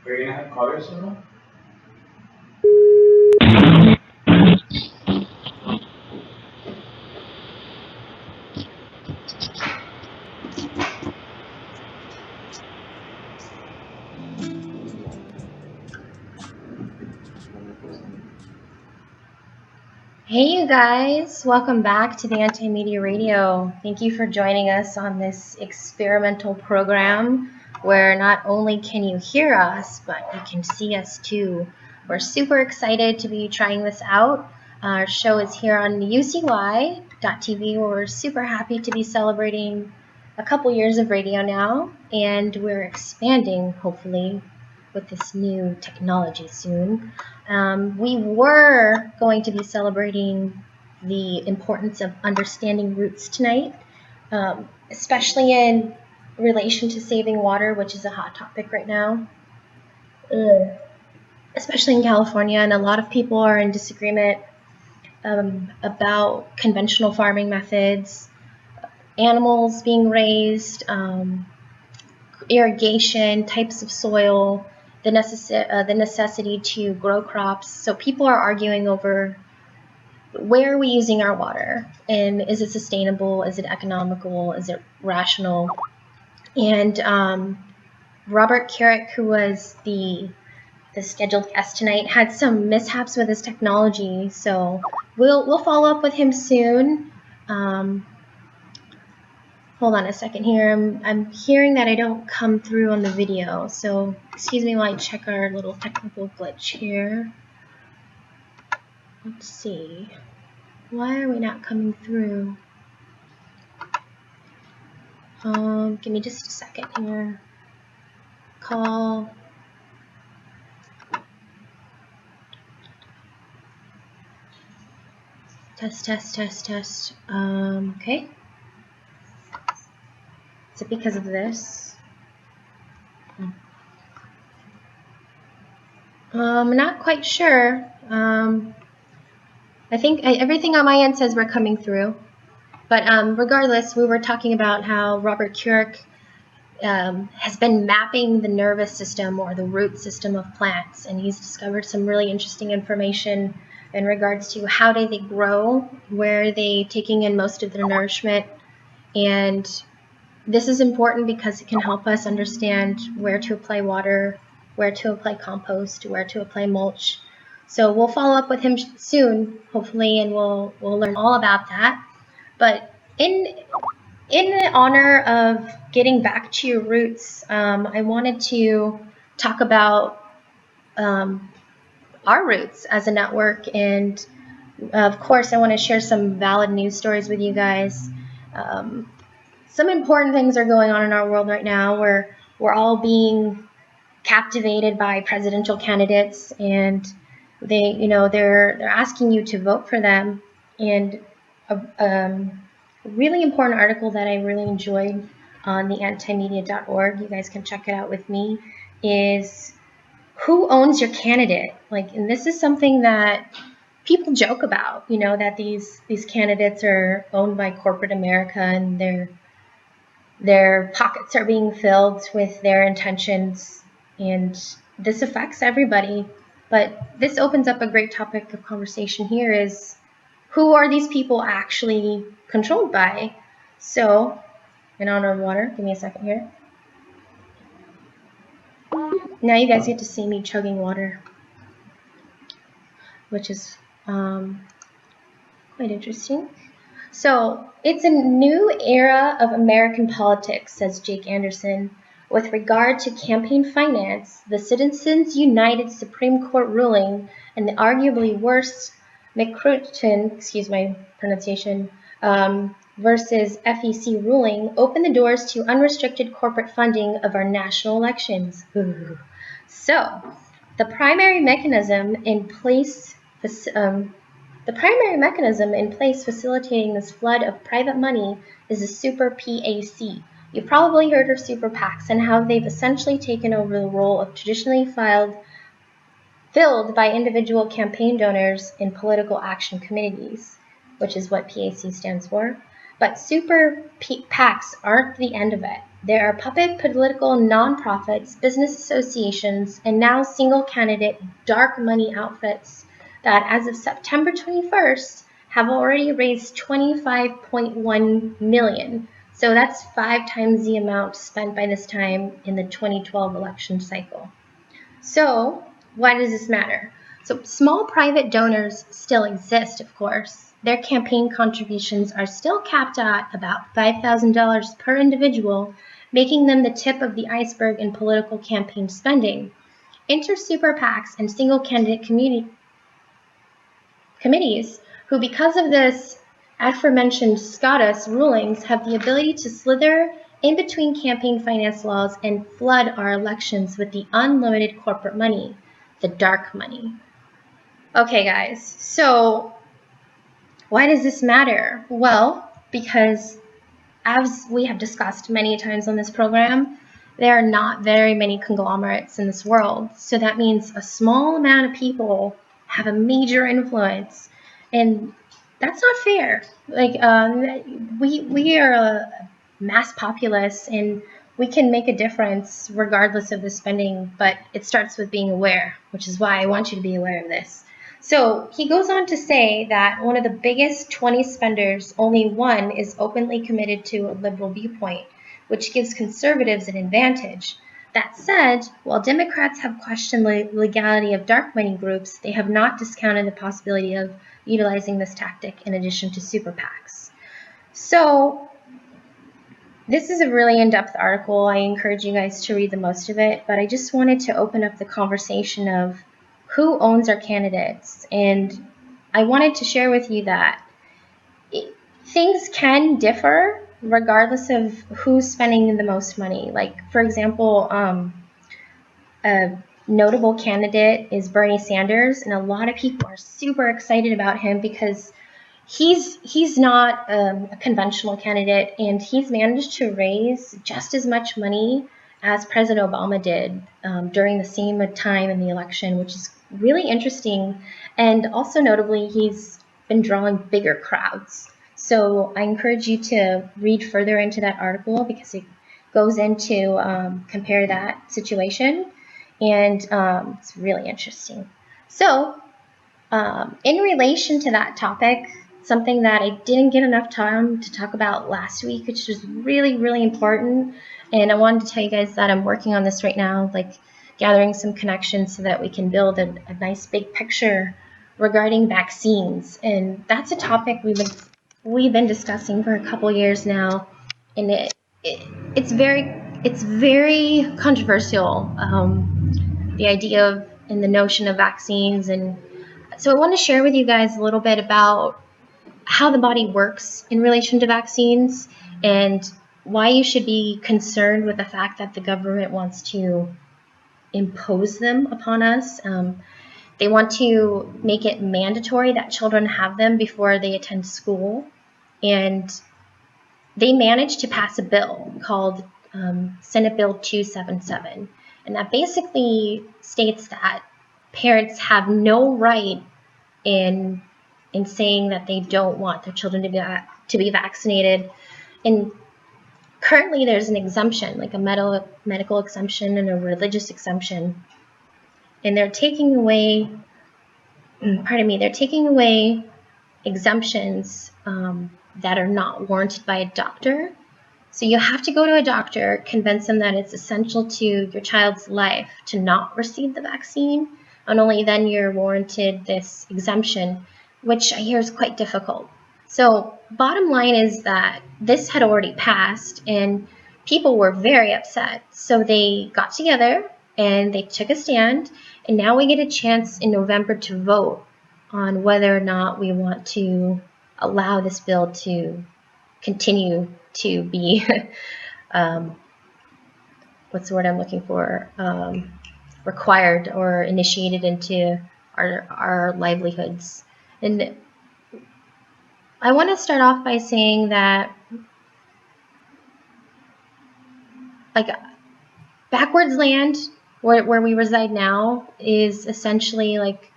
Are you gonna have callers or no? Hey you guys, welcome back to the AntiMedia Radio. Thank you for joining us on this experimental program where not only can you hear us, but you can see us too. We're super excited to be trying this out. Our show is here on UCY.tv where we're super happy to be celebrating a couple years of radio now, and we're expanding hopefully with this new technology soon. We were going to be celebrating the importance of understanding roots tonight, especially in relation to saving water, which is a hot topic right now, especially in California. And a lot of people are in disagreement about conventional farming methods, animals being raised, irrigation, types of soil, the necessity to grow crops. So people are arguing over where are we using our water, and is it sustainable, is it economical, is it rational? And Robert Carrick, who was the scheduled guest tonight, had some mishaps with his technology, so we'll follow up with him soon. Hold on a second here. I'm hearing that I don't come through on the video, so excuse me while I check our little technical glitch here. Let's see. Why are we not coming through? Give me just a second here. Call. Test. Okay. Is it because of this? Not quite sure. I think everything on my end says we're coming through. But regardless, we were talking about how Robert Carrick has been mapping the nervous system or the root system of plants, and he's discovered some really interesting information in regards to how do they grow, where are they taking in most of their nourishment, and this is important because it can help us understand where to apply water, where to apply compost, where to apply mulch. So we'll follow up with him soon, hopefully, and we'll learn all about that. But in honor of getting back to your roots, I wanted to talk about our roots as a network, and of course, I want to share some valid news stories with you guys. Some important things are going on in our world right now where we're all being captivated by presidential candidates, and they're asking you to vote for them. And a really important article that I really enjoyed on the AntiMedia.org, you guys can check it out with me, is who owns your candidate? And this is something that people joke about, that these candidates are owned by corporate America, and their pockets are being filled with their intentions, and this affects everybody. But this opens up a great topic of conversation here is, who are these people actually controlled by? So, in honor of water, give me a second here. Now you guys get to see me chugging water, which is quite interesting. So, it's a new era of American politics, says Jake Anderson. With regard to campaign finance, the Citizens United Supreme Court ruling and the arguably worst McCruton, excuse my pronunciation, versus FEC ruling opened the doors to unrestricted corporate funding of our national elections. Ooh. So, the primary mechanism in place facilitating this flood of private money is the Super PAC. You've probably heard of Super PACs and how they've essentially taken over the role of traditionally filled by individual campaign donors in political action committees, which is what PAC stands for. But Super PACs aren't the end of it. There are puppet political nonprofits, business associations, and now single candidate dark money outfits that, as of September 21st, have already raised $25.1 million. So that's 5 times the amount spent by this time in the 2012 election cycle. So, why does this matter? So, small private donors still exist, of course. Their campaign contributions are still capped at about $5,000 per individual, making them the tip of the iceberg in political campaign spending. Enter super PACs and single candidate committees who, because of this aforementioned SCOTUS rulings, have the ability to slither in between campaign finance laws and flood our elections with the unlimited corporate money, the dark money. Okay, guys, so why does this matter? Well, because as we have discussed many times on this program, there are not very many conglomerates in this world. So that means a small amount of people have a major influence, and that's not fair. Like we are a mass populace, and we can make a difference regardless of the spending. But it starts with being aware, which is why I want you to be aware of this. So he goes on to say that one of the biggest 20 spenders, only one is openly committed to a liberal viewpoint, which gives conservatives an advantage. That said, while Democrats have questioned the legality of dark money groups, they have not discounted the possibility of utilizing this tactic in addition to super PACs. So this is a really in-depth article. I encourage you guys to read the most of it, but I just wanted to open up the conversation of who owns our candidates. And I wanted to share with you that things can differ regardless of who's spending the most money. Like, for example, a notable candidate is Bernie Sanders, and a lot of people are super excited about him because he's not a conventional candidate, and he's managed to raise just as much money as President Obama did during the same time in the election, which is really interesting. And also notably, he's been drawing bigger crowds. So I encourage you to read further into that article because it goes into compare that situation, and it's really interesting. So in relation to that topic, something that I didn't get enough time to talk about last week, which was really, really important, and I wanted to tell you guys that I'm working on this right now, like gathering some connections so that we can build a nice big picture regarding vaccines. And that's a topic we've been discussing for a couple years now, and it's very controversial. The idea of and the notion of vaccines. And so I want to share with you guys a little bit about how the body works in relation to vaccines and why you should be concerned with the fact that the government wants to impose them upon us. They want to make it mandatory that children have them before they attend school. And they managed to pass a bill called Senate Bill 277. And that basically states that parents have no right in saying that they don't want their children to be vaccinated. And currently there's an exemption, like a medical exemption and a religious exemption. And they're taking away exemptions that are not warranted by a doctor. So you have to go to a doctor, convince them that it's essential to your child's life to not receive the vaccine, and only then you're warranted this exemption, which I hear is quite difficult. So bottom line is that this had already passed, and people were very upset. So they got together, and they took a stand, and now we get a chance in November to vote on whether or not we want to allow this bill to continue to be what's the word I'm looking for, required or initiated into our livelihoods. And I want to start off by saying that, like, backwards land, where we reside now, is essentially like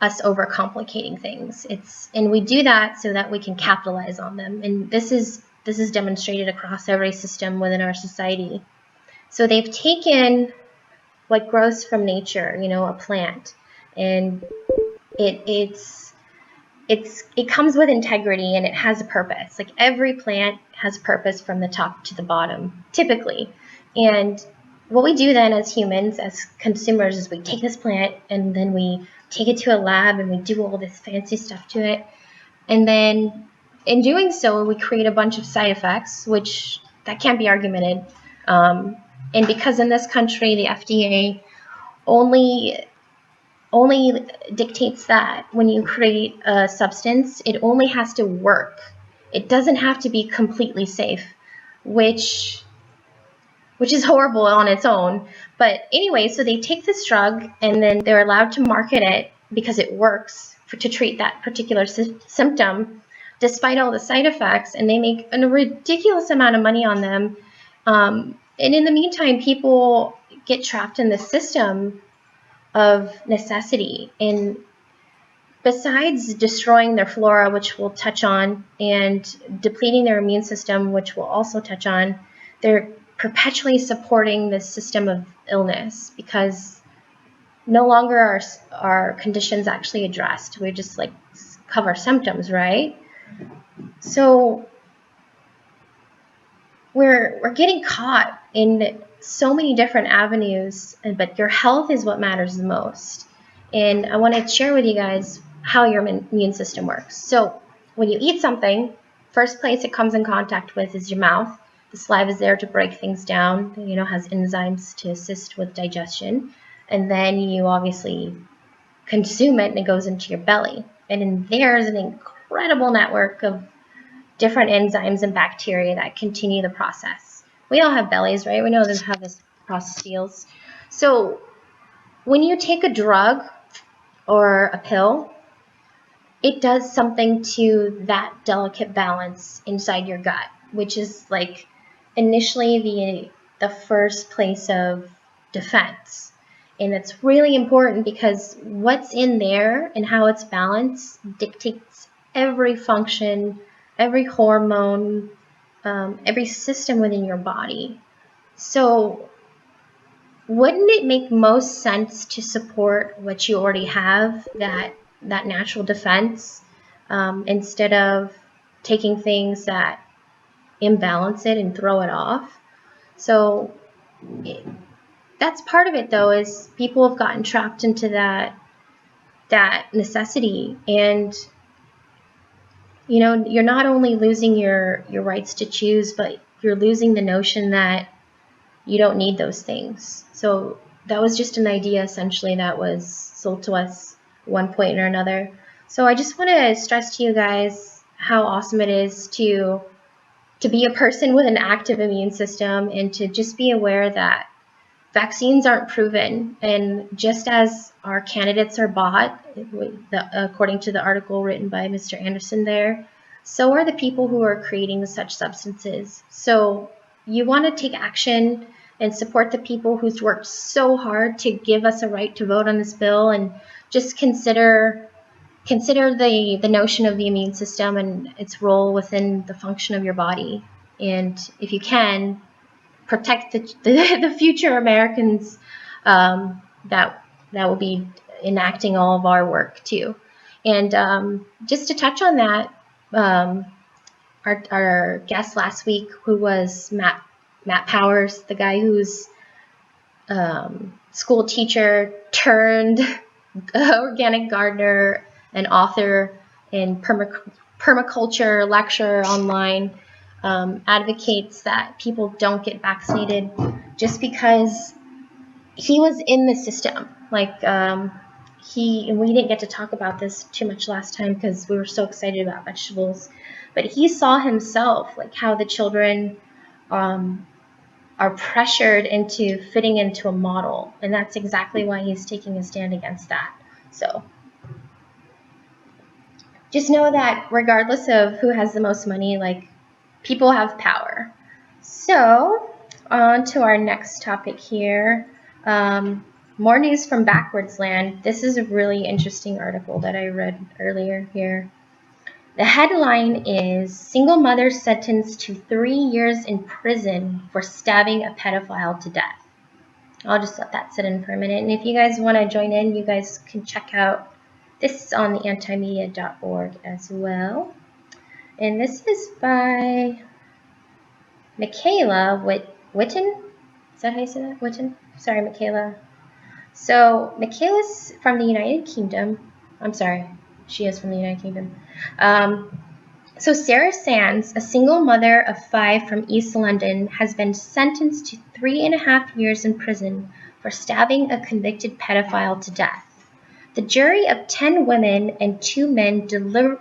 us overcomplicating things. And we do that so that we can capitalize on them. And this is demonstrated across every system within our society. So they've taken what grows from nature, a plant, and it comes with integrity and it has a purpose. Like, every plant has a purpose from the top to the bottom, typically. And what we do then as humans, as consumers, is we take this plant and then we take it to a lab and we do all this fancy stuff to it. And then in doing so, we create a bunch of side effects, which that can't be argumented. And because in this country, the FDA only dictates that when you create a substance, it only has to work. It doesn't have to be completely safe, which is horrible on its own. But anyway, so they take this drug and then they're allowed to market it because it works to treat that particular symptom, despite all the side effects, and they make a ridiculous amount of money on them. And in the meantime, people get trapped in this system of necessity. And besides destroying their flora, which we'll touch on, and depleting their immune system, which we'll also touch on, they're perpetually supporting this system of illness, because no longer are conditions actually addressed. We just like cover symptoms, right? So we're getting caught in so many different avenues, but your health is what matters the most. And I want to share with you guys how your immune system works. So when you eat something, first place it comes in contact with is your mouth. The saliva is there to break things down, has enzymes to assist with digestion. And then you obviously consume it and it goes into your belly. And in there is an incredible network of different enzymes and bacteria that continue the process. We all have bellies, right? We know how this process feels. So when you take a drug or a pill, it does something to that delicate balance inside your gut, which is like initially the first place of defense. And it's really important because what's in there and how it's balanced dictates every function, every hormone, every system within your body. So wouldn't it make most sense to support what you already have, that natural defense, instead of taking things that imbalance it and throw it off? So that's part of it, though, is people have gotten trapped into that necessity. And you're not only losing your rights to choose, but you're losing the notion that you don't need those things. So that was just an idea, essentially, that was sold to us at one point or another. So I just want to stress to you guys how awesome it is to be a person with an active immune system, and to just be aware that vaccines aren't proven. And just as our candidates are bought, according to the article written by Mr. Anderson there, so are the people who are creating such substances. So you want to take action and support the people who's worked so hard to give us a right to vote on this bill, and just consider the notion of the immune system and its role within the function of your body. And if you can, protect the future Americans that will be enacting all of our work too. And just to touch on that, our guest last week, who was Matt Powers, the guy who's school teacher turned organic gardener and author and permaculture lecturer online, advocates that people don't get vaccinated just because he was in the system. Like, and we didn't get to talk about this too much last time because we were so excited about vegetables, but he saw himself, like how the children are pressured into fitting into a model, and that's exactly why he's taking a stand against that. So just know that regardless of who has the most money, like, people have power. So on to our next topic here. More news from Backwards Land. This is a really interesting article that I read earlier here. The headline is Single Mother Sentenced to 3 years in Prison for Stabbing a Pedophile to Death. I'll just let that sit in for a minute. And if you guys want to join in, you guys can check out this on the AntiMedia.org as well. And this is by Michaela Witten. Is that how you say that? Witten? Sorry, Michaela. So Michaela's from the United Kingdom. I'm sorry, she is from the United Kingdom. So Sarah Sands, a single mother of 5 from East London, has been sentenced to 3.5 years in prison for stabbing a convicted pedophile to death. The jury of 10 women and 2 men deliberated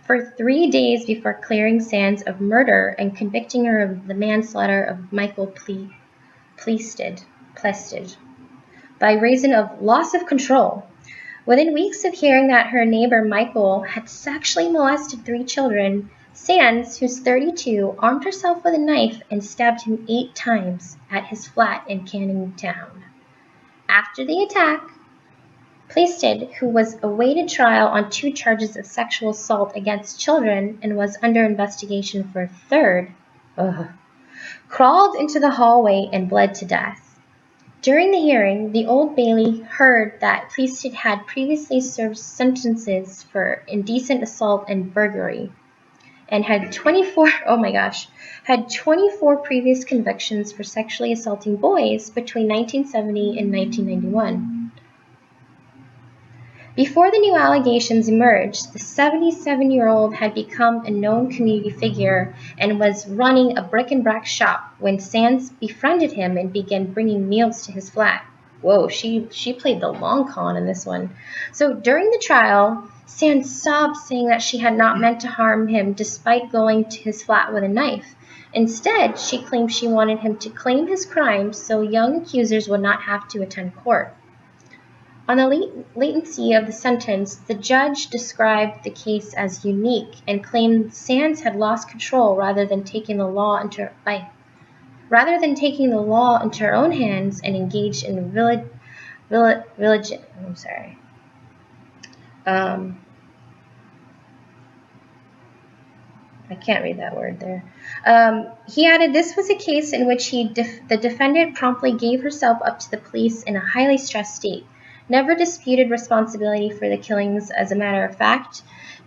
for 3 days before clearing Sands of murder and convicting her of the manslaughter of Michael Plested by reason of loss of control. Within weeks of hearing that her neighbor Michael had sexually molested 3 children, Sands, who's 32, armed herself with a knife and stabbed him 8 times at his flat in Canning Town. After the attack, Plested, who was awaited trial on 2 charges of sexual assault against children and was under investigation for a third, crawled into the hallway and bled to death. During the hearing, the Old Bailey heard that Plested had previously served sentences for indecent assault and burglary, and had 24 previous convictions for sexually assaulting boys between 1970 and 1991. Before the new allegations emerged, the 77-year-old had become a known community figure and was running a bric-and-brac shop when Sands befriended him and began bringing meals to his flat. Whoa, she played the long con in this one. So during the trial, Sands sobbed, saying that she had not meant to harm him despite going to his flat with a knife. Instead, she claimed she wanted him to claim his crimes so young accusers would not have to attend court. On the latency of the sentence, the judge described the case as unique and claimed Sands had lost control rather than taking the law into her own hands and engaged in I can't read that word there. He added this was a case in which the defendant promptly gave herself up to the police in a highly stressed state, never disputed responsibility for the killings as a matter of fact,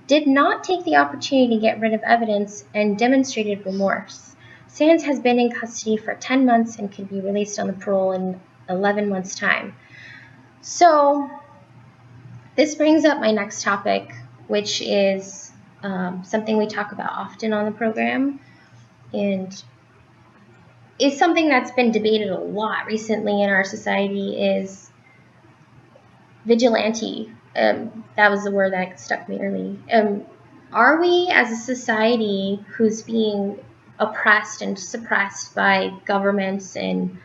did not take the opportunity to get rid of evidence, and demonstrated remorse. Sands has been in custody for 10 months and could be released on the parole in 11 months' time. So this brings up my next topic, which is something we talk about often on the program, and is something that's been debated a lot recently in our society, is vigilante. That was the word that stuck me early. Are we, as a society who's being oppressed and suppressed by governments and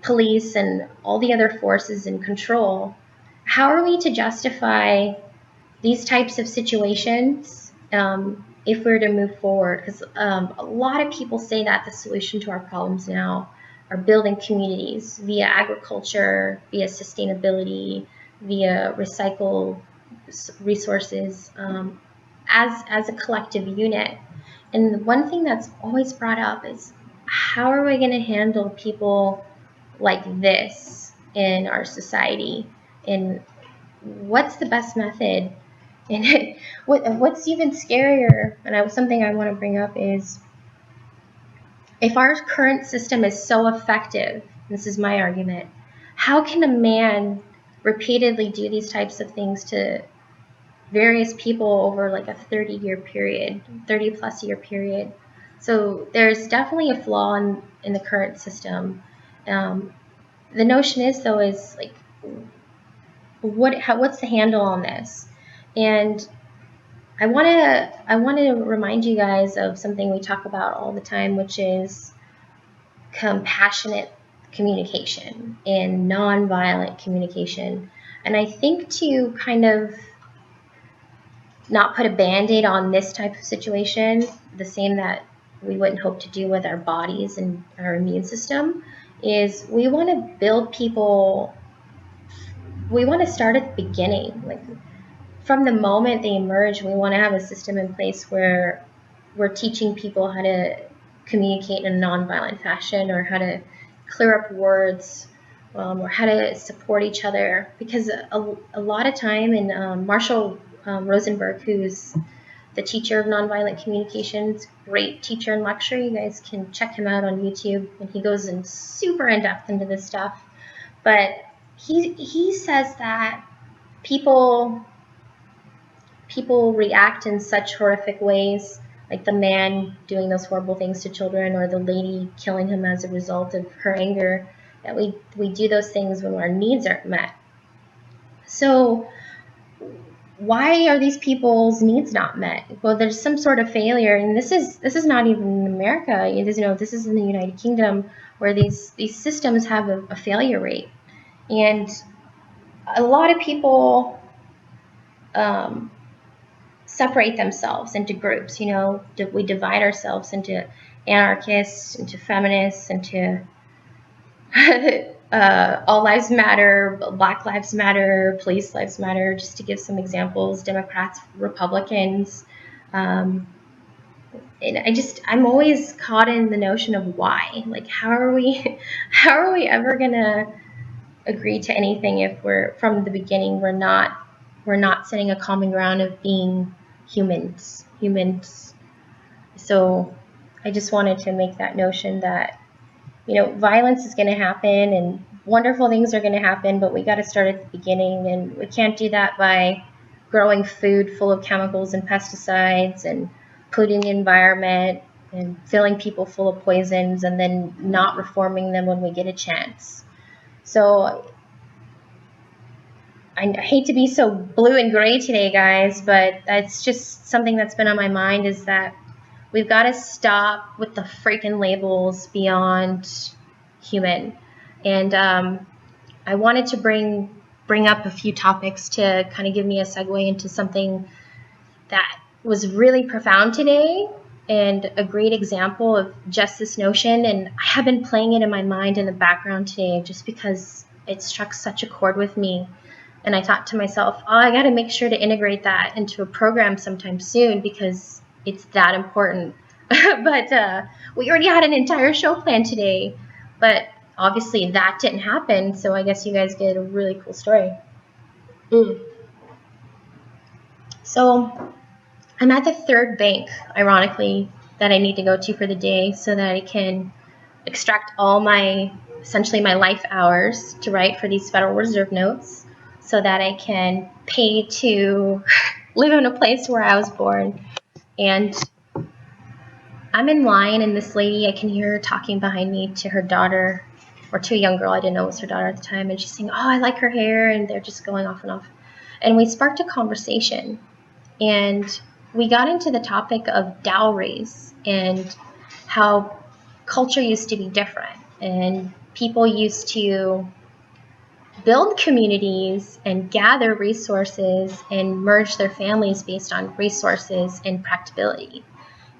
police and all the other forces in control, how are we to justify these types of situations if we're to move forward? Because a lot of people say that the solution to our problems now are building communities via agriculture, via sustainability, via recycle resources, as a collective unit. And the one thing that's always brought up is, how are we going to handle people like this in our society? And what's the best method? And what's even scarier, and something I want to bring up, is if our current system is so effective, this is my argument, how can a man repeatedly do these types of things to various people over like a 30 plus year period? So there's definitely a flaw in the current system. The notion is, though, is like, what's the handle on this? And I want to remind you guys of something we talk about all the time, which is compassionate communication and nonviolent communication. And I think to kind of not put a band-aid on this type of situation, the same that we wouldn't hope to do with our bodies and our immune system, is we want to build people. We want to start at the beginning, like from the moment they emerge. We want to have a system in place where we're teaching people how to communicate in a nonviolent fashion, or how to clear up words, or how to support each other. Because a lot of time, and Marshall Rosenberg, who's the teacher of nonviolent communications, great teacher and lecturer. You guys can check him out on YouTube, and he goes in super in depth into this stuff. But he says that people react in such horrific ways, like the man doing those horrible things to children, or the lady killing him as a result of her anger, that we do those things when our needs aren't met. So why are these people's needs not met? Well, there's some sort of failure, and this is not even in America. This is in the United Kingdom, where these systems have a failure rate, and a lot of people separate themselves into groups. We divide ourselves into anarchists, into feminists, into all lives matter, Black lives matter, police lives matter, just to give some examples, Democrats, Republicans. And I'm always caught in the notion of why. Like, how are we ever gonna agree to anything if we're, from the beginning, we're not setting a common ground of being humans. So I just wanted to make that notion that, violence is going to happen and wonderful things are going to happen, but we got to start at the beginning, and we can't do that by growing food full of chemicals and pesticides and polluting the environment and filling people full of poisons and then not reforming them when we get a chance. So I hate to be so blue and gray today, guys, but that's just something that's been on my mind, is that we've got to stop with the freaking labels beyond human. And I wanted to bring up a few topics to kind of give me a segue into something that was really profound today, and a great example of just this notion. And I have been playing it in my mind in the background today just because it struck such a chord with me. And I thought to myself, I got to make sure to integrate that into a program sometime soon, because it's that important. But we already had an entire show planned today, but obviously that didn't happen. So I guess you guys get a really cool story. So I'm at the third bank, ironically, that I need to go to for the day, so that I can extract all essentially my life hours to write for these Federal Reserve notes, so that I can pay to live in a place where I was born. And I'm in line, and this lady, I can hear her talking behind me to her daughter, or to a young girl. I didn't know it was her daughter at the time. And she's saying, I like her hair. And they're just going off and off. And we sparked a conversation. And we got into the topic of dowries and how culture used to be different. And people used to build communities and gather resources and merge their families based on resources and practicability.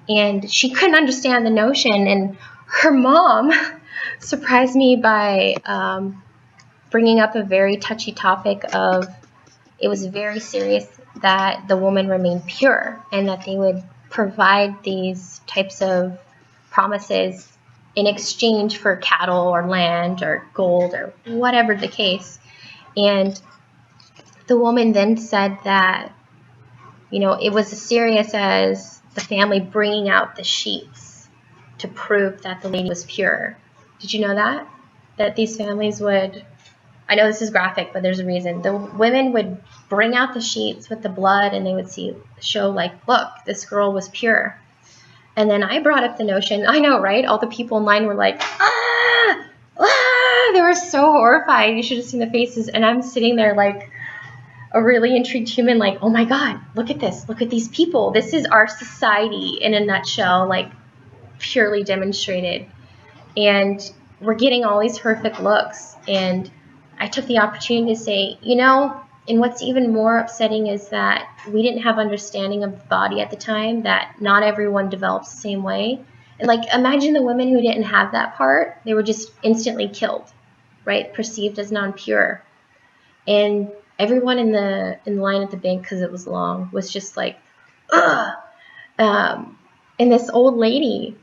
And she couldn't understand the notion. And her mom surprised me by bringing up a very touchy topic of, it was very serious that the woman remained pure, and that they would provide these types of promises in exchange for cattle or land or gold or whatever the case. And the woman then said that, it was as serious as the family bringing out the sheets to prove that the lady was pure. Did you know that? That these families would, I know this is graphic, but there's a reason. The women would bring out the sheets with the blood, and they would show like, look, this girl was pure. And then I brought up the notion, I know, right? All the people in line were like, They were so horrified. You should have seen the faces. And I'm sitting there like a really intrigued human, like, oh my God, look at this. Look at these people. This is our society in a nutshell, like purely demonstrated. And we're getting all these horrific looks. And I took the opportunity to say, and what's even more upsetting is that we didn't have understanding of the body at the time, that not everyone develops the same way. And like, imagine the women who didn't have that part, they were just instantly killed, right? Perceived as non-pure. And everyone in the line at the bank, because it was long, was just like, ugh. And this old lady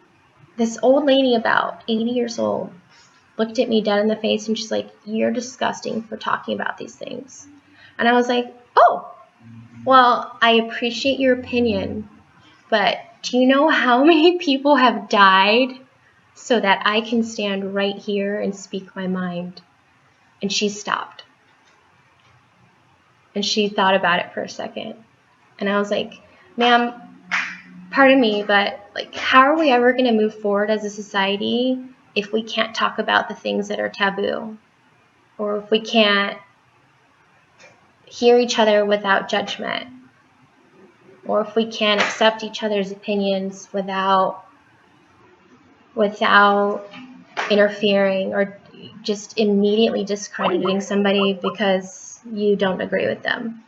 about 80 years old, looked at me dead in the face and she's like, you're disgusting for talking about these things. And I was like, oh, well, I appreciate your opinion, but do you know how many people have died so that I can stand right here and speak my mind? And she stopped. And she thought about it for a second. And I was like, ma'am, pardon me, but like, how are we ever going to move forward as a society if we can't talk about the things that are taboo? Or if we can't hear each other without judgment? Or if we can't accept each other's opinions without interfering or just immediately discrediting somebody because you don't agree with them.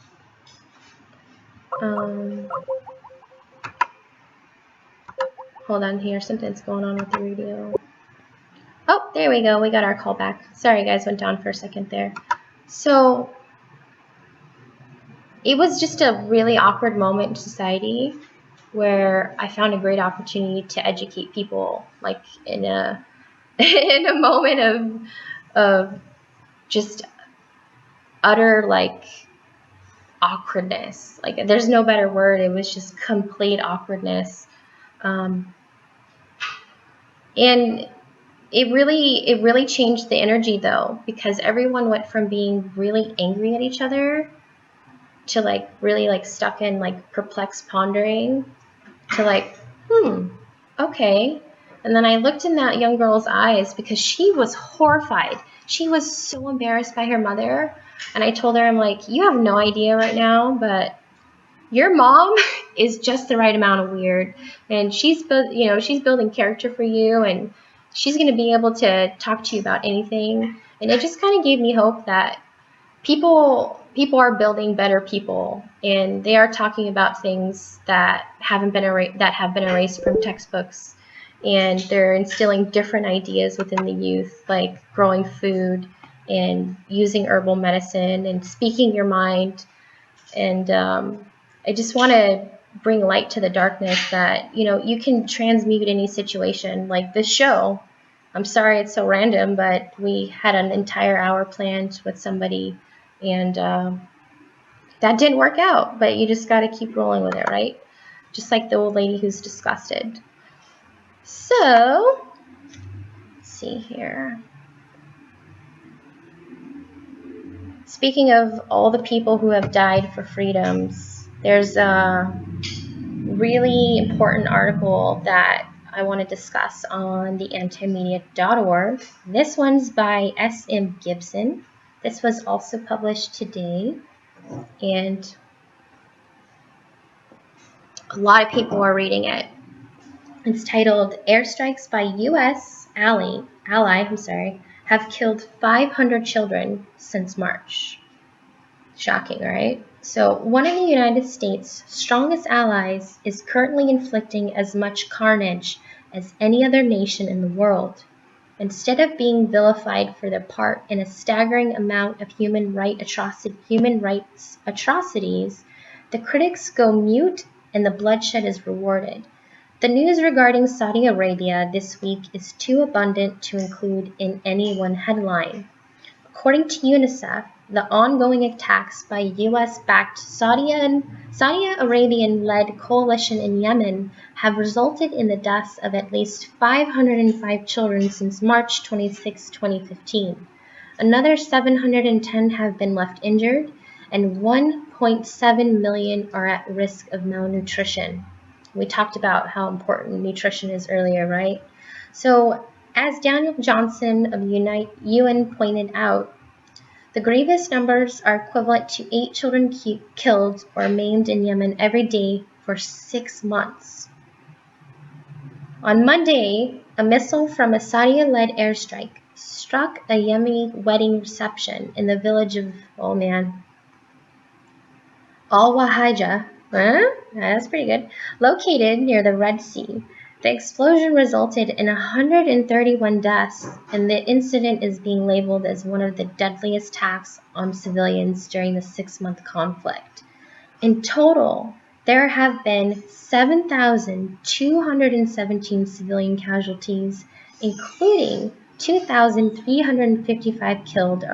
Hold on here, something's going on with the radio. Oh, there we go, we got our call back. Sorry guys, went down for a second there. So it was just a really awkward moment in society where I found a great opportunity to educate people, like in a in a moment of just utter like awkwardness. Like there's no better word. It was just complete awkwardness. And it really changed the energy though, because everyone went from being really angry at each other to like really like stuck in like perplexed pondering to like, okay. And then I looked in that young girl's eyes because she was horrified. She was so embarrassed by her mother. And I told her, I'm like, you have no idea right now, but your mom is just the right amount of weird. And she's building character for you, and she's going to be able to talk to you about anything. And it just kind of gave me hope that people are building better people, and they are talking about things that have been erased from textbooks, and they're instilling different ideas within the youth, like growing food and using herbal medicine and speaking your mind. And I just want to bring light to the darkness that you can transmute any situation. Like this show, I'm sorry it's so random, but we had an entire hour planned with somebody, and that didn't work out. But you just got to keep rolling with it, right? Just like the old lady who's disgusted. So, let's see here. Speaking of all the people who have died for freedoms, there's a really important article that I want to discuss on the AntiMedia.org. This one's by S.M. Gibson. This was also published today, and a lot of people are reading it. It's titled, Airstrikes by U.S. ally have killed 500 children since March. Shocking, right? So, one of the United States' strongest allies is currently inflicting as much carnage as any other nation in the world. Instead of being vilified for their part in a staggering amount of human rights atrocities, the critics go mute and the bloodshed is rewarded. The news regarding Saudi Arabia this week is too abundant to include in any one headline. According to UNICEF, the ongoing attacks by U.S.-backed Saudi Arabian-led coalition in Yemen have resulted in the deaths of at least 505 children since March 26, 2015. Another 710 have been left injured, and 1.7 million are at risk of malnutrition. We talked about how important nutrition is earlier, right? So As Daniel Johnson of UN pointed out, the gravest numbers are equivalent to 8 children killed or maimed in Yemen every day for 6 months. On Monday, a missile from a Saudi-led airstrike struck a Yemeni wedding reception in the village of, Al-Wahija, that's pretty good, located near the Red Sea. The explosion resulted in 131 deaths, and the incident is being labeled as one of the deadliest attacks on civilians during the 6-month conflict. In total, there have been 7,217 civilian casualties, including 2,355 killed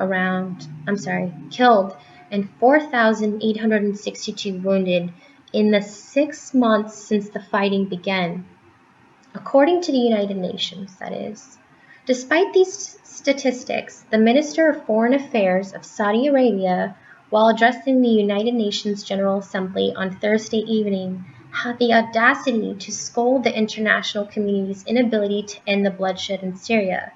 and 4,862 wounded in the 6 months since the fighting began. According to the United Nations, that is. Despite these statistics, the Minister of Foreign Affairs of Saudi Arabia, while addressing the United Nations General Assembly on Thursday evening, had the audacity to scold the international community's inability to end the bloodshed in Syria.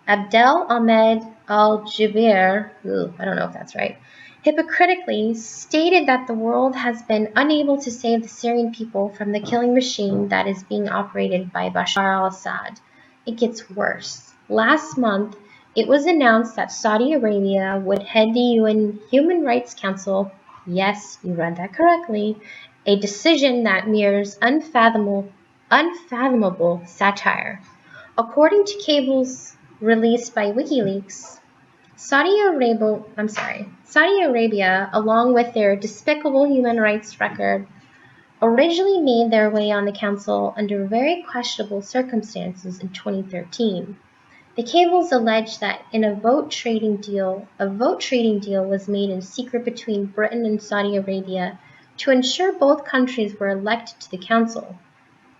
Abdel Ahmed al-Jubeir, I don't know if that's right, hypocritically stated that the world has been unable to save the Syrian people from the killing machine that is being operated by Bashar al-Assad. It gets worse. Last month, it was announced that Saudi Arabia would head the UN Human Rights Council, yes, you read that correctly, a decision that mirrors unfathomable satire. According to cables released by WikiLeaks, Saudi Arabia, along with their despicable human rights record, originally made their way on the council under very questionable circumstances in 2013. The cables allege that a vote trading deal was made in secret between Britain and Saudi Arabia to ensure both countries were elected to the council.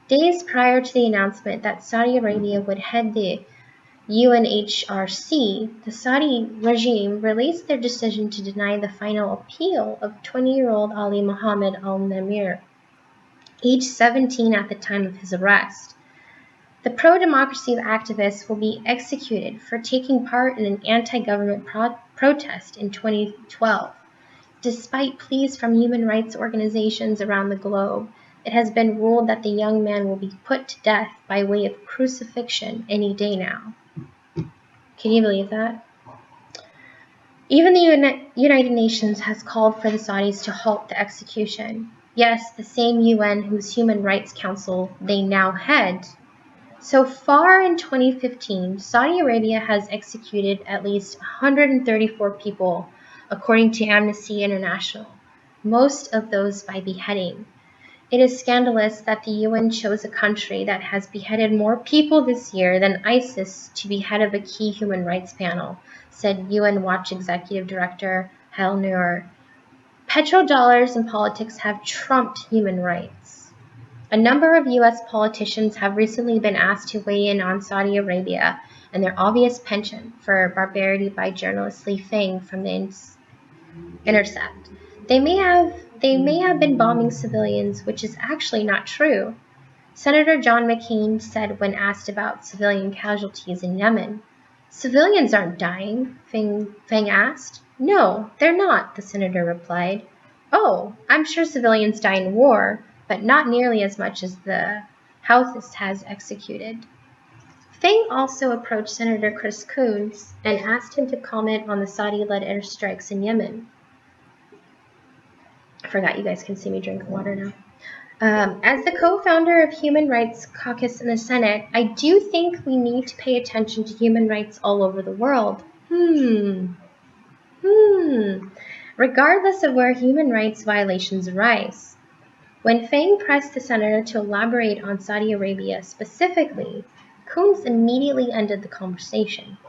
Days prior to the announcement that Saudi Arabia would head the UNHRC, the Saudi regime released their decision to deny the final appeal of 20-year-old Ali Mohammed al-Namir, age 17 at the time of his arrest. The pro-democracy activist will be executed for taking part in an anti-government protest in 2012. Despite pleas from human rights organizations around the globe, it has been ruled that the young man will be put to death by way of crucifixion any day now. Can you believe that? Even the United Nations has called for the Saudis to halt the execution. Yes, the same UN whose Human Rights Council they now head. So far in 2015, Saudi Arabia has executed at least 134 people, according to Amnesty International, most of those by beheading. It is scandalous that the UN chose a country that has beheaded more people this year than ISIS to be head of a key human rights panel, said UN Watch Executive Director Hal Noor. Petrodollars in politics have trumped human rights. A number of U.S. politicians have recently been asked to weigh in on Saudi Arabia and their obvious penchant for barbarity by journalist Li Feng from The Intercept. They may have been bombing civilians, which is actually not true. Senator John McCain said when asked about civilian casualties in Yemen. Civilians aren't dying, Feng asked. No, they're not, the senator replied. Oh, I'm sure civilians die in war, but not nearly as much as the Houthis has executed. Feng also approached Senator Chris Coons and asked him to comment on the Saudi-led airstrikes in Yemen. I forgot you guys can see me drinking water now. As the co-founder of Human Rights Caucus in the Senate, I do think we need to pay attention to human rights all over the world. Regardless of where human rights violations arise. When Feng pressed the senator to elaborate on Saudi Arabia specifically, Coons immediately ended the conversation.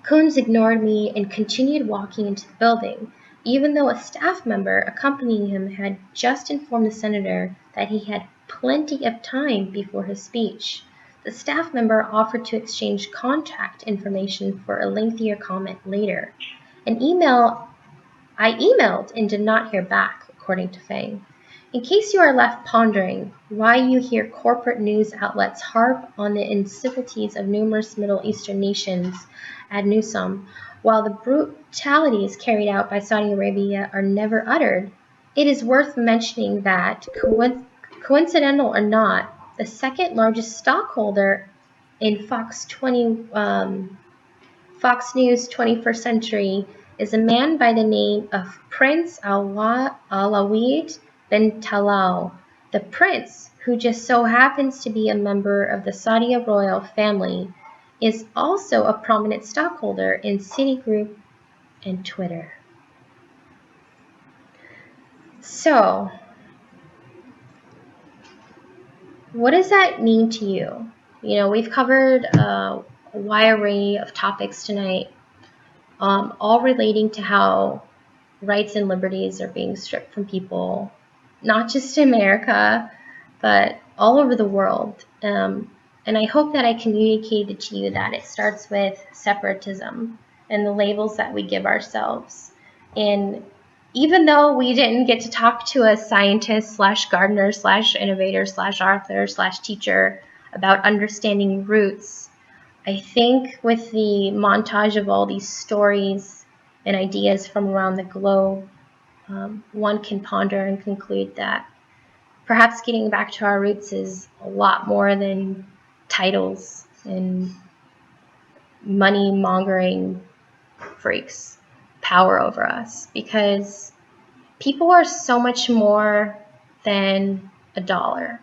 Coons ignored me and continued walking into the building, even though a staff member accompanying him had just informed the senator that he had plenty of time before his speech. The staff member offered to exchange contact information for a lengthier comment later. I emailed and did not hear back, according to Feng. In case you are left pondering why you hear corporate news outlets harp on the incivilities of numerous Middle Eastern nations ad nauseam, while the brutalities carried out by Saudi Arabia are never uttered, it is worth mentioning that, coincidental or not, the second largest stockholder in Fox News 21st Century is a man by the name of Prince Alawid bin Talal. The prince, who just so happens to be a member of the Saudi royal family, is also a prominent stockholder in Citigroup and Twitter. So, what does that mean to you? You know, we've covered a wide array of topics tonight, all relating to how rights and liberties are being stripped from people, not just in America, but all over the world. And I hope that I communicated to you that it starts with separatism and the labels that we give ourselves. And even though we didn't get to talk to a scientist slash gardener slash innovator slash author slash teacher about understanding roots, I think with the montage of all these stories and ideas from around the globe, one can ponder and conclude that perhaps getting back to our roots is a lot more than titles and money-mongering freaks power over us, because people are so much more than a dollar.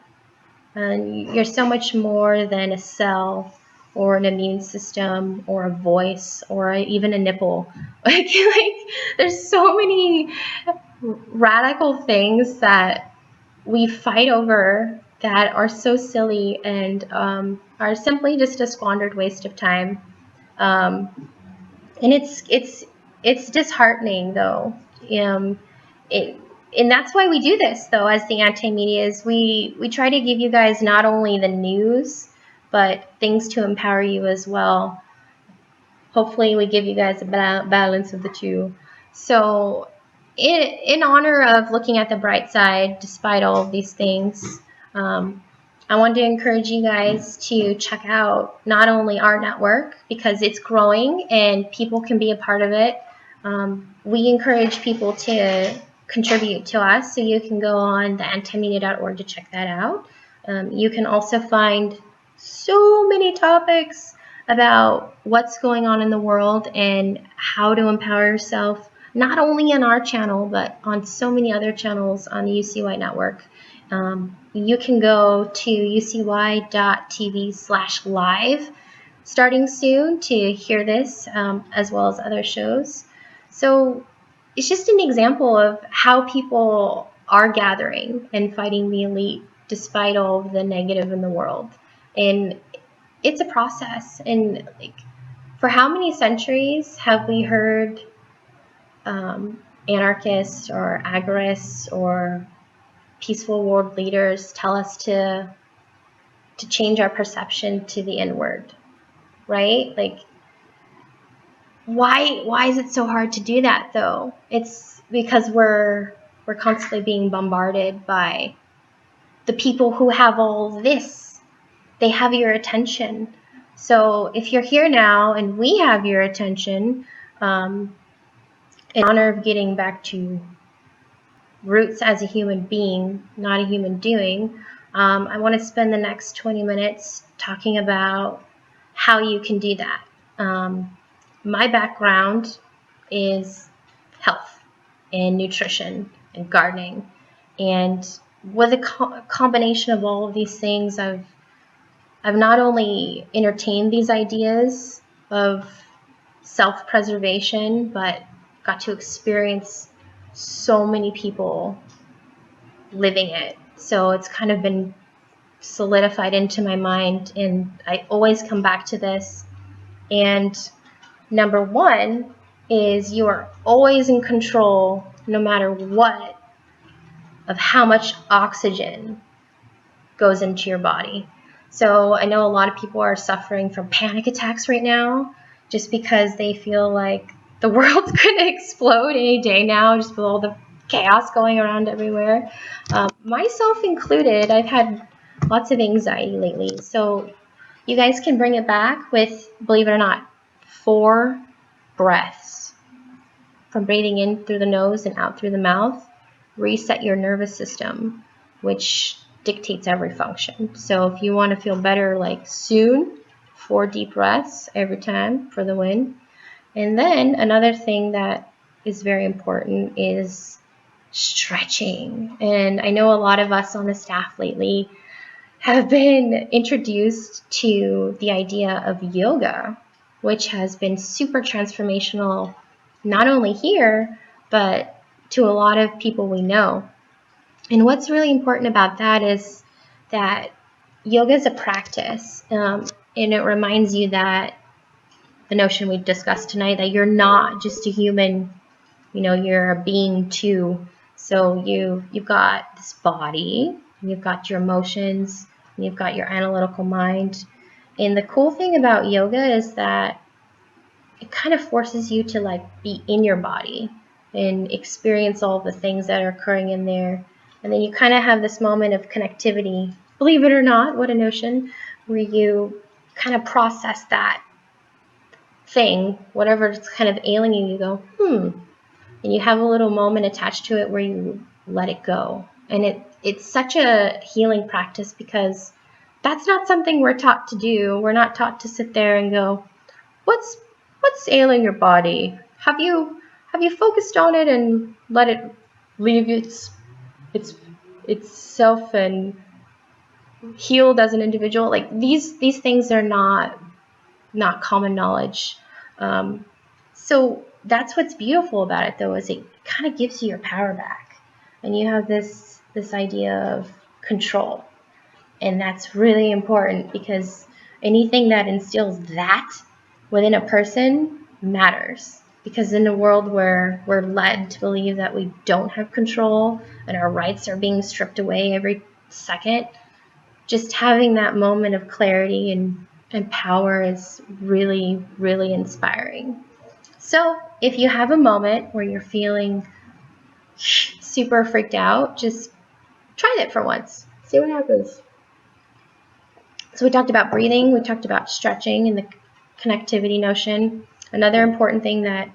And you're so much more than a cell or an immune system or a voice or even a nipple. Like there's so many radical things that we fight over that are so silly and are simply just a squandered waste of time. And it's disheartening, though. It, and that's why we do this, though, as the AntiMedia, is we try to give you guys not only the news, but things to empower you as well. Hopefully we give you guys a balance of the two. So in honor of looking at the bright side, despite all of these things, I wanted to encourage you guys to check out not only our network, because it's growing and people can be a part of it. We encourage people to contribute to us, so you can go on the antimedia.org to check that out. You can also find so many topics about what's going on in the world and how to empower yourself, not only on our channel, but on so many other channels on the UCY network. You can go to ucy.tv/live starting soon to hear this, as well as other shows. So it's just an example of how people are gathering and fighting the elite despite all of the negative in the world. And it's a process. And like, for how many centuries have we heard anarchists or agorists or peaceful world leaders tell us to change our perception to the inward, right? Like, why is it so hard to do that, though? It's because we're constantly being bombarded by the people who have all this. They have your attention. So if you're here now and we have your attention, in honor of getting back to roots as a human being, not a human doing, I want to spend the next 20 minutes talking about how you can do that. My background is health and nutrition and gardening. And with a combination of all of these things, I've not only entertained these ideas of self-preservation, but got to experience so many people living it. So it's kind of been solidified into my mind, and I always come back to this. And number one is you are always in control, no matter what, of how much oxygen goes into your body. So I know a lot of people are suffering from panic attacks right now, just because they feel like the world's going to explode any day now, just with all the chaos going around everywhere. Myself included, I've had lots of anxiety lately. So you guys can bring it back with, believe it or not, 4 breaths. From breathing in through the nose and out through the mouth, reset your nervous system, which dictates every function. So if you want to feel better like soon, 4 deep breaths every time for the win. And then another thing that is very important is stretching. And I know a lot of us on the staff lately have been introduced to the idea of yoga, which has been super transformational, not only here, but to a lot of people we know. And what's really important about that is that yoga is a practice, and it reminds you that the notion we discussed tonight, that you're not just a human, you're a being too. So you've got this body, you've got your emotions, and you've got your analytical mind. And the cool thing about yoga is that it kind of forces you to be in your body and experience all the things that are occurring in there. And then you kind of have this moment of connectivity, believe it or not, what a notion, where you kind of process that thing, whatever it's kind of ailing you, you go, and you have a little moment attached to it where you let it go. And it's such a healing practice because that's not something we're taught to do. We're not taught to sit there and go, what's ailing your body? Have you focused on it and let it leave itself and healed as an individual? Like these things are not common knowledge. So that's what's beautiful about it, though, is it kind of gives you your power back, and you have this idea of control, and that's really important because anything that instills that within a person matters. Because in a world where we're led to believe that we don't have control and our rights are being stripped away every second, just having that moment of clarity and power is really, really inspiring. So if you have a moment where you're feeling super freaked out, just try it for once. See what happens. So we talked about breathing, we talked about stretching and the connectivity notion. Another important thing that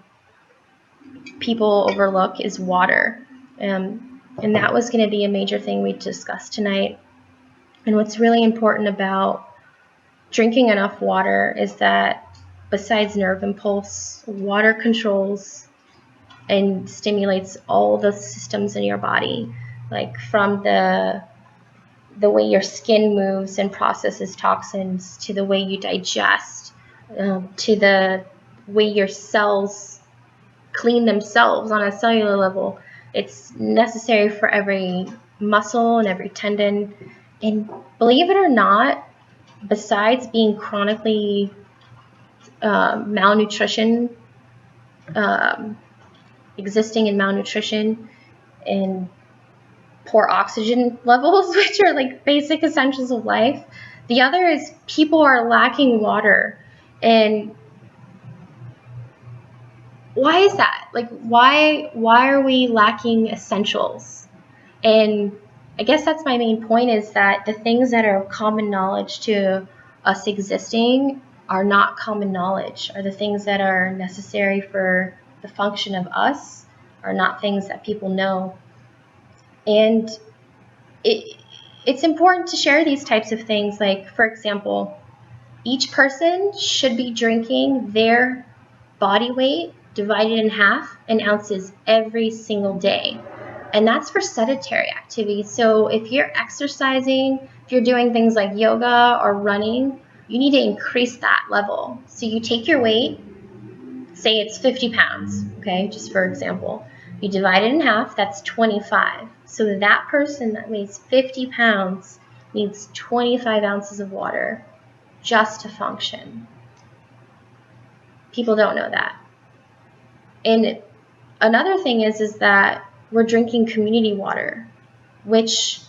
people overlook is water. And that was going to be a major thing we discussed tonight. And what's really important about drinking enough water is that besides nerve impulse, water controls and stimulates all the systems in your body, like from the way your skin moves and processes toxins, to the way you digest, to the way your cells clean themselves on a cellular level. It's necessary for every muscle and every tendon. And believe it or not, besides being chronically malnutrition, existing in malnutrition and poor oxygen levels, which are like basic essentials of life, the other is people are lacking water. And why is that? Like, why are we lacking essentials? And I guess that's my main point, is that the things that are common knowledge to us existing are not common knowledge, are the things that are necessary for the function of us are not things that people know. And it's important to share these types of things. Like, for example, each person should be drinking their body weight divided in half in ounces every single day. And that's for sedentary activity. So if you're exercising, if you're doing things like yoga or running, you need to increase that level. So you take your weight, say it's 50 pounds, okay, just for example. You divide it in half, that's 25. So that person that weighs 50 pounds needs 25 ounces of water just to function. People don't know that. And another thing is that we're drinking community water, which,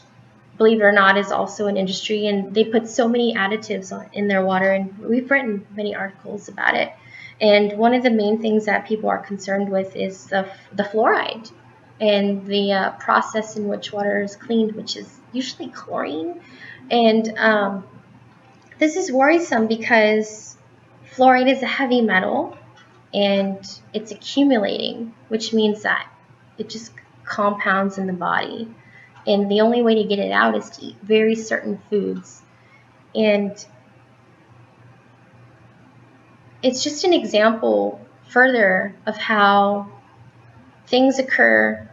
believe it or not, is also an industry, and they put so many additives in their water, and we've written many articles about it. And one of the main things that people are concerned with is the fluoride. and the process in which water is cleaned, which is usually chlorine. And this is worrisome because fluoride is a heavy metal and it's accumulating, which means that it just compounds in the body. And the only way to get it out is to eat very certain foods. And it's just an example further of how things occur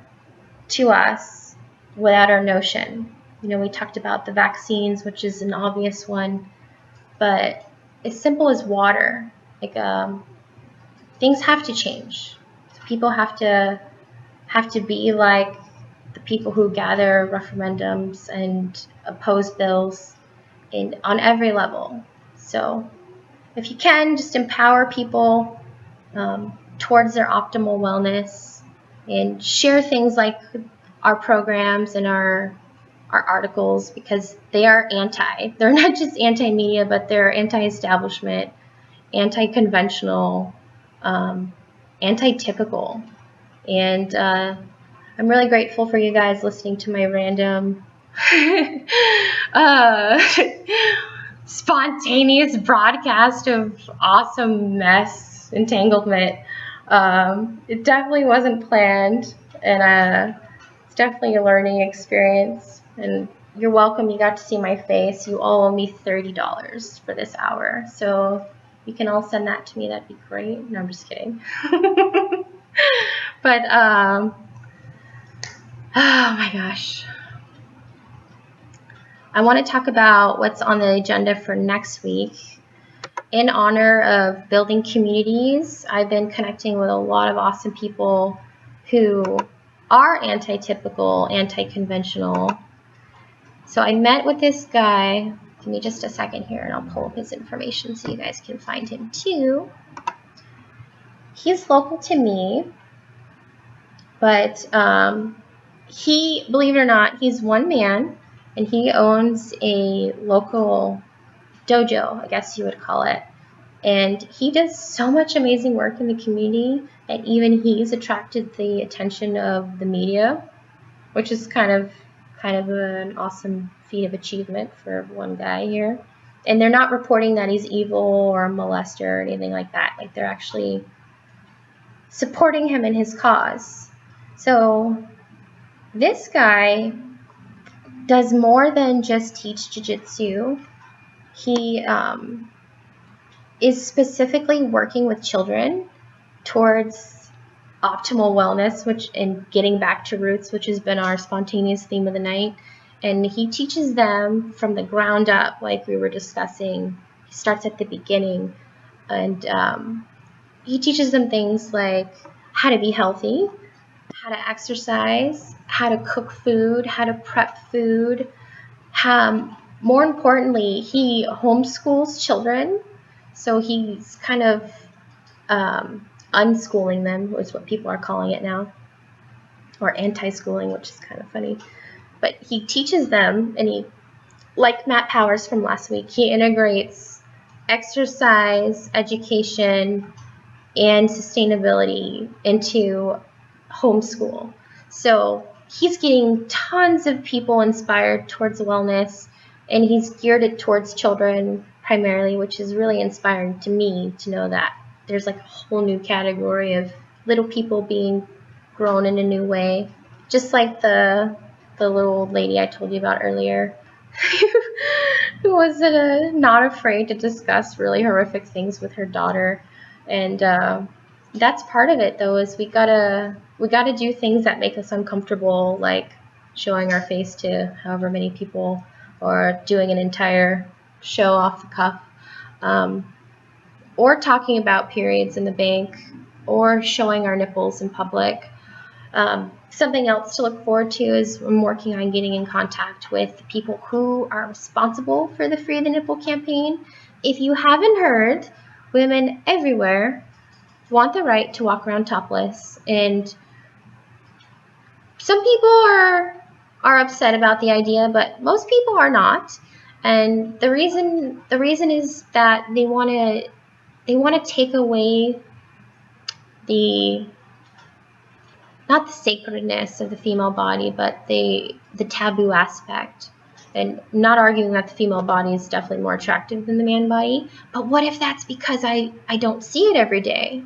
to us without our notion. We talked about the vaccines, which is an obvious one, but as simple as water, like things have to change. People have to be like the people who gather referendums and oppose bills on every level. So if you can, just empower people towards their optimal wellness and share things like our programs and our articles, because they are they're not just anti-media, but they're anti-establishment, anti-conventional, anti-typical. And I'm really grateful for you guys listening to my random uh, spontaneous broadcast of awesome mess entanglement. It definitely wasn't planned, and it's definitely a learning experience. And you're welcome. You got to see my face. You all owe me $30 for this hour, so you can all send that to me. That'd be great. No, I'm just kidding. But oh my gosh. I want to talk about what's on the agenda for next week. In honor of building communities, I've been connecting with a lot of awesome people who are anti-typical, anti-conventional. So I met with this guy. Give me just a second here and I'll pull up his information so you guys can find him too. He's local to me, but he, believe it or not, he's one man and he owns a local dojo, I guess you would call it. And he does so much amazing work in the community that even he's attracted the attention of the media, which is kind of an awesome feat of achievement for one guy here. And they're not reporting that he's evil or a molester or anything like that. Like, they're actually supporting him in his cause. So this guy does more than just teach jiu-jitsu. He is specifically working with children towards optimal wellness, and getting back to roots, which has been our spontaneous theme of the night. And he teaches them from the ground up, like we were discussing. He starts at the beginning, and he teaches them things like how to be healthy, how to exercise, how to cook food, how to prep food. More importantly, he homeschools children, so he's kind of unschooling them, is what people are calling it now, or anti-schooling, which is kind of funny. But he teaches them, and he, like Matt Powers from last week, he integrates exercise, education, and sustainability into homeschool. So he's getting tons of people inspired towards wellness, and he's geared it towards children primarily, which is really inspiring to me to know that there's like a whole new category of little people being grown in a new way. Just like the little old lady I told you about earlier, who was not afraid to discuss really horrific things with her daughter. And that's part of it, though, is we gotta do things that make us uncomfortable, like showing our face to however many people, or doing an entire show off the cuff, or talking about periods in the bank, or showing our nipples in public. Something else to look forward to is I'm working on getting in contact with people who are responsible for the Free the Nipple campaign. If you haven't heard, women everywhere want the right to walk around topless, and some people are upset about the idea, but most people are not. And the reason is that they want to take away the not the sacredness of the female body, but the taboo aspect. And not arguing that the female body is definitely more attractive than the man body, but what if that's because I don't see it every day?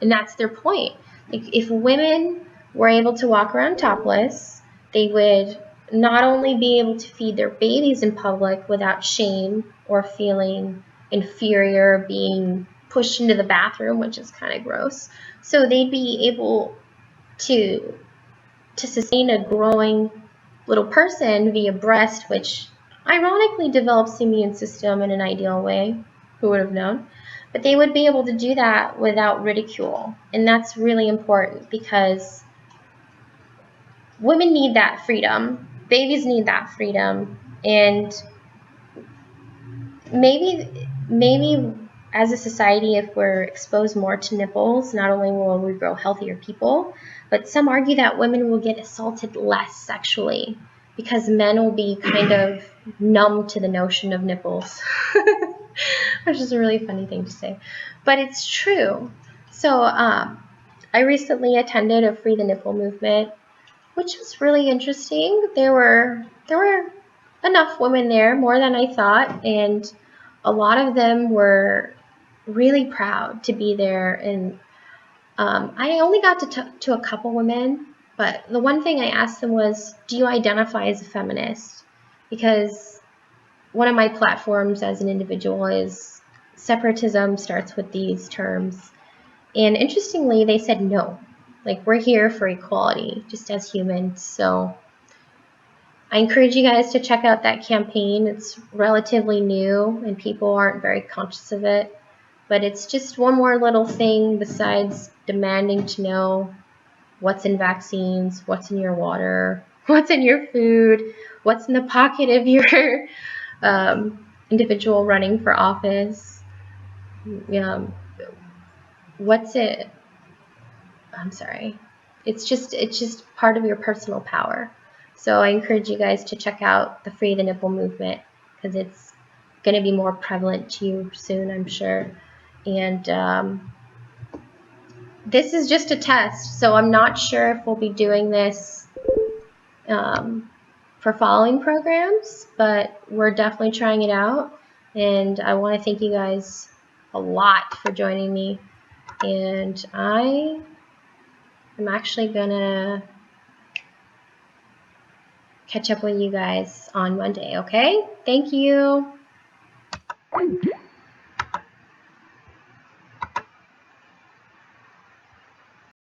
And that's their point. Like, if women were able to walk around topless, they would not only be able to feed their babies in public without shame or feeling inferior, being pushed into the bathroom, which is kind of gross. So they'd be able to sustain a growing little person via breast, which ironically develops the immune system in an ideal way. Who would have known? But they would be able to do that without ridicule. And that's really important because women need that freedom. Babies need that freedom. And maybe as a society, if we're exposed more to nipples, not only will we grow healthier people, but some argue that women will get assaulted less sexually because men will be kind of numb to the notion of nipples, which is a really funny thing to say, but it's true. So I recently attended a Free the Nipple movement, which was really interesting. There were enough women there, more than I thought, and a lot of them were really proud to be there. And I only got to talk to a couple women, but the one thing I asked them was, do you identify as a feminist? Because one of my platforms as an individual is separatism starts with these terms. And interestingly, they said no. Like, we're here for equality, just as humans. So I encourage you guys to check out that campaign. It's relatively new and people aren't very conscious of it, but it's just one more little thing besides demanding to know what's in vaccines, what's in your water, what's in your food, what's in the pocket of your individual running for office. What's it? I'm sorry. It's just part of your personal power. So I encourage you guys to check out the Free the Nipple movement because it's going to be more prevalent to you soon, I'm sure. And this is just a test, so I'm not sure if we'll be doing this for following programs, but we're definitely trying it out. And I want to thank you guys a lot for joining me. And I'm actually gonna catch up with you guys on Monday, okay? Thank you.